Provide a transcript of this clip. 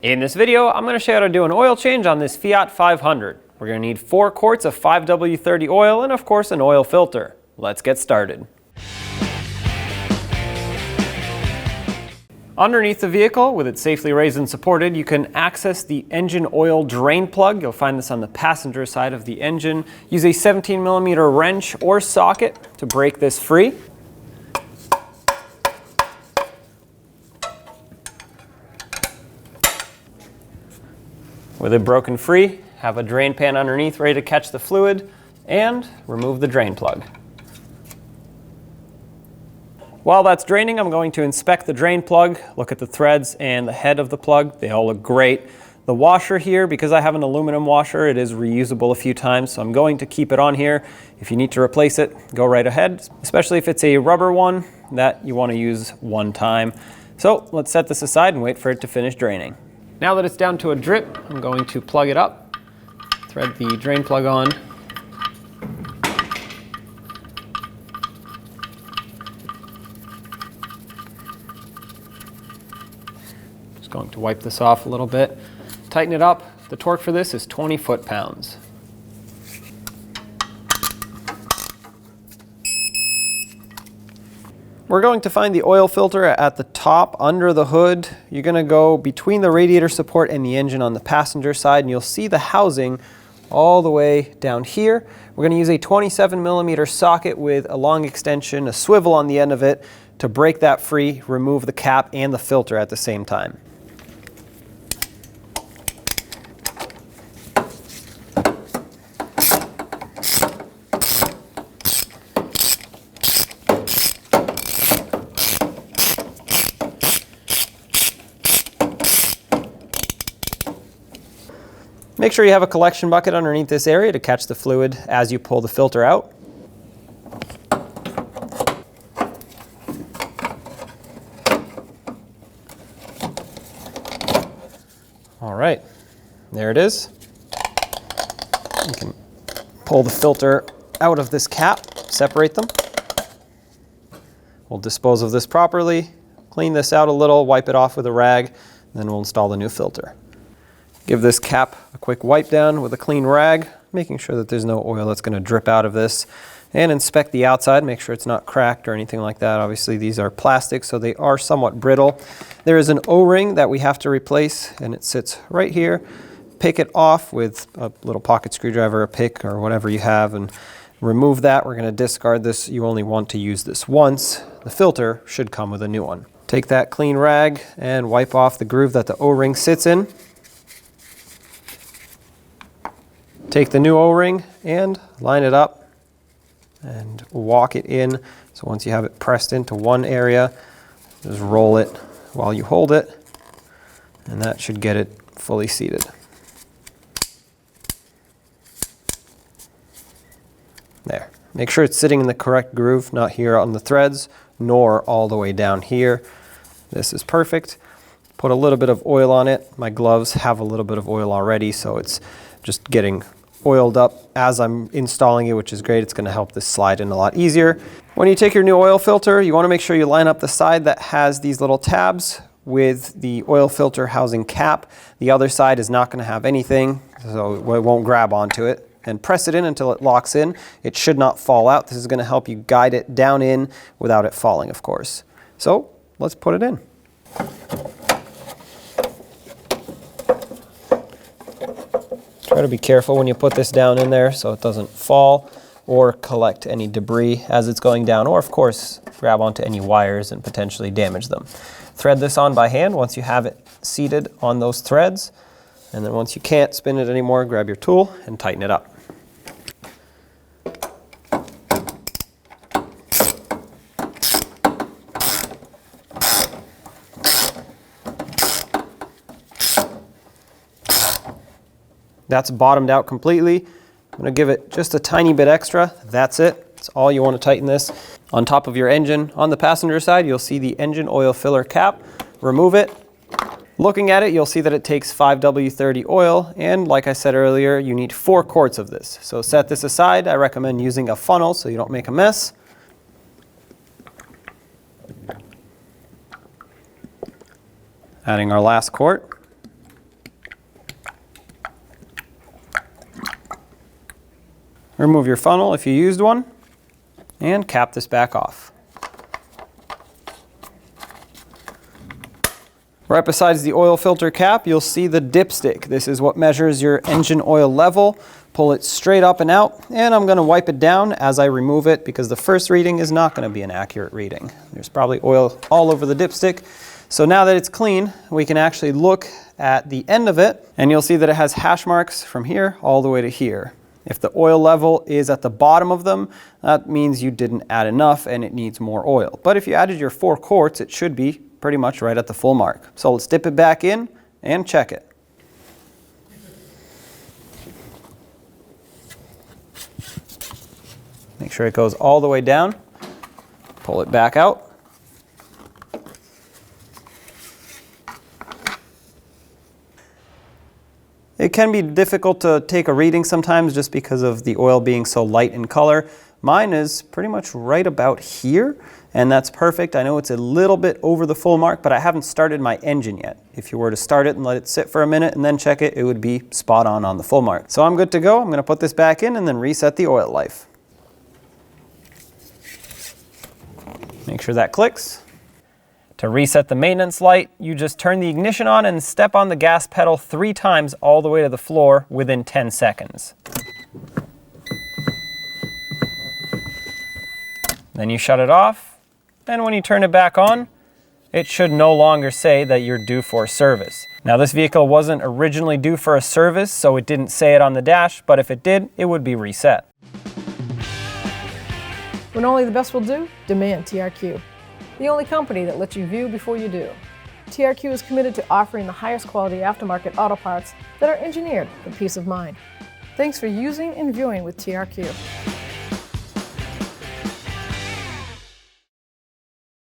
In this video, I'm going to show you how to do an oil change on this Fiat 500. We're going to need 4 quarts of 5W30 oil and of course an oil filter. Let's get started. Underneath the vehicle, with it safely raised and supported, you can access the engine oil drain plug. You'll find this on the passenger side of the engine. Use a 17mm wrench or socket to break this free. With it broken free, have a drain pan underneath ready to catch the fluid and remove the drain plug. While that's draining, I'm going to inspect the drain plug, look at the threads and the head of the plug. They all look great. The washer here, because I have an aluminum washer, it is reusable a few times, so I'm going to keep it on here. If you need to replace it, go right ahead, especially if it's a rubber one that you want to use one time. So let's set this aside and wait for it to finish draining. Now that it's down to a drip, I'm going to plug it up, thread the drain plug on. Just going to wipe this off a little bit, tighten it up. The torque for this is 20 foot-pounds. We're going to find the oil filter at the top under the hood. You're going to go between the radiator support and the engine on the passenger side, and you'll see the housing all the way down here. We're going to use a 27mm socket with a long extension, a swivel on the end of it to break that free, remove the cap and the filter at the same time. Make sure you have a collection bucket underneath this area to catch the fluid as you pull the filter out. All right, there it is. You can pull the filter out of this cap, separate them. We'll dispose of this properly, clean this out a little, wipe it off with a rag, then we'll install the new filter. Give this cap a quick wipe down with a clean rag, making sure that there's no oil that's going to drip out of this. And inspect the outside, make sure it's not cracked or anything like that. Obviously these are plastic, so they are somewhat brittle. There is an O-ring that we have to replace, and it sits right here. Pick it off with a little pocket screwdriver, a pick, or whatever you have, and remove that. We're going to discard this. You only want to use this once. The filter should come with a new one. Take that clean rag and wipe off the groove that the O-ring sits in. Take the new O-ring and line it up and walk it in. So once you have it pressed into one area, just roll it while you hold it, and that should get it fully seated. There. Make sure it's sitting in the correct groove, not here on the threads, nor all the way down here. This is perfect. Put a little bit of oil on it. My gloves have a little bit of oil already, so it's just getting oiled up as I'm installing it, which is great. It's going to help this slide in a lot easier. When you take your new oil filter, you want to make sure you line up the side that has these little tabs with the oil filter housing cap. The other side is not going to have anything, so it won't grab onto it. And press it in until it locks in. It should not fall out. This is going to help you guide it down in without it falling, of course. So let's put it in. Try to be careful when you put this down in there so it doesn't fall or collect any debris as it's going down, or of course grab onto any wires and potentially damage them. Thread this on by hand once you have it seated on those threads, and then once you can't spin it anymore, grab your tool and tighten it up. That's bottomed out completely. I'm going to give it just a tiny bit extra. That's it. That's all you want to tighten this. On top of your engine, on the passenger side, you'll see the engine oil filler cap. Remove it. Looking at it, you'll see that it takes 5W30 oil, and like I said earlier, you need 4 quarts of this. So set this aside. I recommend using a funnel so you don't make a mess. Adding our last quart. Remove your funnel if you used one, and cap this back off. Right besides the oil filter cap, you'll see the dipstick. This is what measures your engine oil level. Pull it straight up and out, and I'm going to wipe it down as I remove it because the first reading is not going to be an accurate reading. There's probably oil all over the dipstick. So now that it's clean, we can actually look at the end of it, and you'll see that it has hash marks from here all the way to here. If the oil level is at the bottom of them, that means you didn't add enough and it needs more oil. But if you added your 4 quarts, it should be pretty much right at the full mark. So let's dip it back in and check it. Make sure it goes all the way down. Pull it back out. It can be difficult to take a reading sometimes just because of the oil being so light in color. Mine is pretty much right about here, and that's perfect. I know it's a little bit over the full mark, but I haven't started my engine yet. If you were to start it and let it sit for a minute and then check it, it would be spot on the full mark. So I'm good to go. I'm going to put this back in and then reset the oil life. Make sure that clicks. To reset the maintenance light, you just turn the ignition on and step on the gas pedal 3 times all the way to the floor within 10 seconds. Then you shut it off, and when you turn it back on, it should no longer say that you're due for service. Now this vehicle wasn't originally due for a service, so it didn't say it on the dash, but if it did, it would be reset. When only the best will do, demand TRQ. The only company that lets you view before you do. TRQ is committed to offering the highest quality aftermarket auto parts that are engineered for peace of mind. Thanks for using and viewing with TRQ.